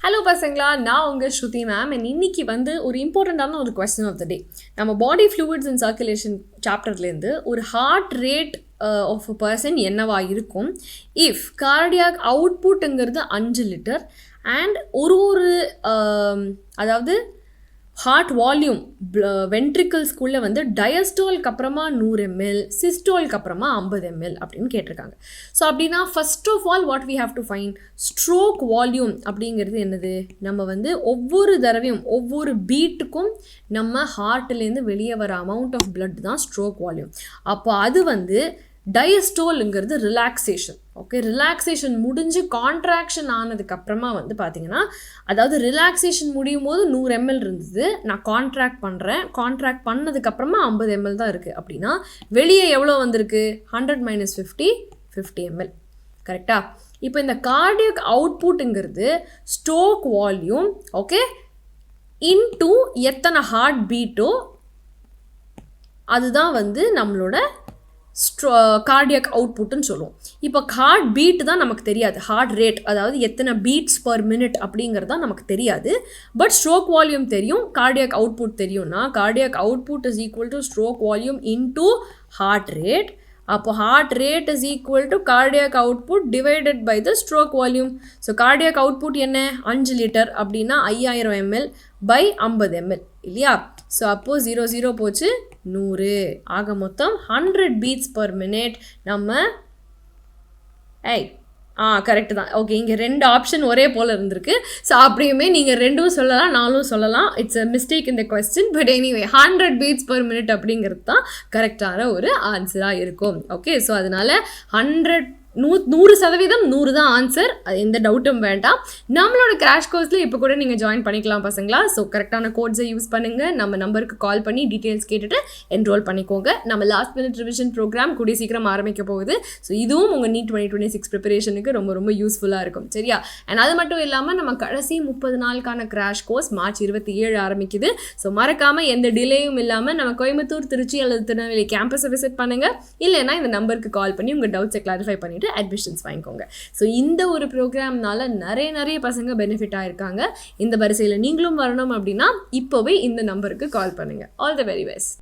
Hello பசங்களா, நான் உங்கள் ஸ்ருதி மேம். அண்ட் இன்னைக்கு ஒரு இம்பார்ட்டண்ட்டான ஒரு கொஸ்டின் ஆஃப் த டே. நம்ம பாடி ஃப்ளூயிட்ஸ் அண்ட் சர்க்குலேஷன் சாப்டர்லேருந்து ஒரு heart rate of a person என்னவா இருக்கும் இஃப் கார்டியாக் அவுட்புட்டுங்கிறது 5 லிட்டர் அண்ட் ஒரு அதாவது ஹார்ட் வால்யூம் வென்ட்ரிக்கல்ஸ்குள்ளே டயஸ்டால்க்கு அப்புறமா 100 ml, சிஸ்டால்க்கு அப்புறமா 50 ml அப்படின்னு கேட்டிருக்காங்க. ஸோ அப்படின்னா first of all what we have to find stroke volume அப்படிங்கிறது என்னது? நம்ம ஒவ்வொரு தடவையும் ஒவ்வொரு பீட்டுக்கும் நம்ம ஹார்ட்லேருந்து வெளியே வர அமௌண்ட் ஆஃப் பிளட் தான் ஸ்ட்ரோக் வால்யூம். அப்போ அது டயஸ்டோலுங்கிறது ரிலாக்ஸேஷன். ஓகே, ரிலாக்ஸேஷன் முடிஞ்சு கான்ட்ராக்ஷன் ஆனதுக்கப்புறமா பார்த்தீங்கன்னா, அதாவது ரிலாக்ஸேஷன் முடியும் போது 100 ml இருந்தது, நான் கான்ட்ராக்ட் பண்ணுறேன், கான்ட்ராக்ட் பண்ணதுக்கப்புறமா 50 ml தான் இருக்குது. அப்படின்னா வெளியே எவ்வளோ வந்திருக்கு? 100 - 50 50 ml. கரெக்டாக? இப்போ இந்த கார்டியக் அவுட்புட்டுங்கிறது ஸ்ட்ரோக் வால்யூம், ஓகே, இன்டூ எத்தனை ஹார்ட் பீட்டோ அதுதான் நம்மளோட கார்டியக் அவுட்புட்டுன்னு சொல்லுவோம். இப்போ ஹார்ட் பீட் தான் நமக்கு தெரியாது, ஹார்ட் ரேட் அதாவது எத்தனை பீட்ஸ் பர் மினிட் அப்படிங்கிறது தான் நமக்கு தெரியாது. பட் ஸ்ட்ரோக் வால்யூம் தெரியும், கார்டியக் அவுட்புட் தெரியும்னா cardiac output is equal to stroke volume into heart rate. அப்போ heart rate is equal to cardiac output divided by the stroke volume. So cardiac output என்ன? 5 litre அப்படின்னா 5000 ml by 50 ml இல்லையா? So அப்போது 0 போச்சு 100. ஆக மொத்தம் 100 beats per minute. நம்ம correct தான். ஓகே, இங்கே 2 ஆப்ஷன் ஒரே போல் இருந்திருக்கு. ஸோ அப்படியுமே நீங்கள் 2ம் சொல்லலாம், 4ம் சொல்லலாம். இட்ஸ் அ மிஸ்டேக் இந்த question. But anyway 100 beats per minute அப்படிங்கிறது தான் கரெக்டான ஒரு ஆன்சராக இருக்கும். ஓகே, ஸோ அதனால் 100% 100 தான் ஆன்சர். அது எந்த டவுட்டும் வேண்டாம். நம்மளோட கிராஷ் கோர்ஸில் இப்போ கூட நீங்கள் ஜாயின் பண்ணிக்கலாம் பசங்களா. ஸோ கரெக்டான கோட்ஸை யூஸ் பண்ணுங்கள். நம்ம நம்பருக்கு கால் பண்ணி டீட்டெயில்ஸ் கேட்டுட்டு என்ரோல் பண்ணிக்கோங்க. நம்ம லாஸ்ட் மினிட் ரிவிஷன் ப்ரோக்ராம் கூடிய சீக்கிரம் ஆரம்பிக்க போகுது. ஸோ இதுவும் உங்கள் NEET 2026 ப்ரிப்பரேஷனுக்கு ரொம்ப ரொம்ப யூஸ்ஃபுல்லாக இருக்கும். சரியா? அண்ட் அது மட்டும் இல்லாமல் நம்ம கடைசி 30 நாளுக்கான கிராஷ் கோர்ஸ் மார்ச் 27 ஆரம்பிக்குது. ஸோ மறக்காமல் எந்த டிலேயும் இல்லாமல் நம்ம கோயம்புத்தூர், திருச்சி அல்லது திருநெல்வேலி கேம்பஸை விசிட் பண்ணுங்கள். இல்லைன்னா இந்த நம்பருக்கு கால் பண்ணி உங்கள் டவுட்ஸை கிளாரிஃபை பண்ணிவிட்டு அட்மிஷன்ஸ் வாங்கிக்கோங்க. ஸோ இந்த ஒரு ப்ரோக்ராம்னால நிறைய பசங்க பெனிஃபிட் ஆயிருக்காங்க. இந்த வரிசையில் நீங்களும் வரணும் அப்படின்னா இப்போவே இந்த நம்பருக்கு கால் பண்ணுங்கள். All the very best.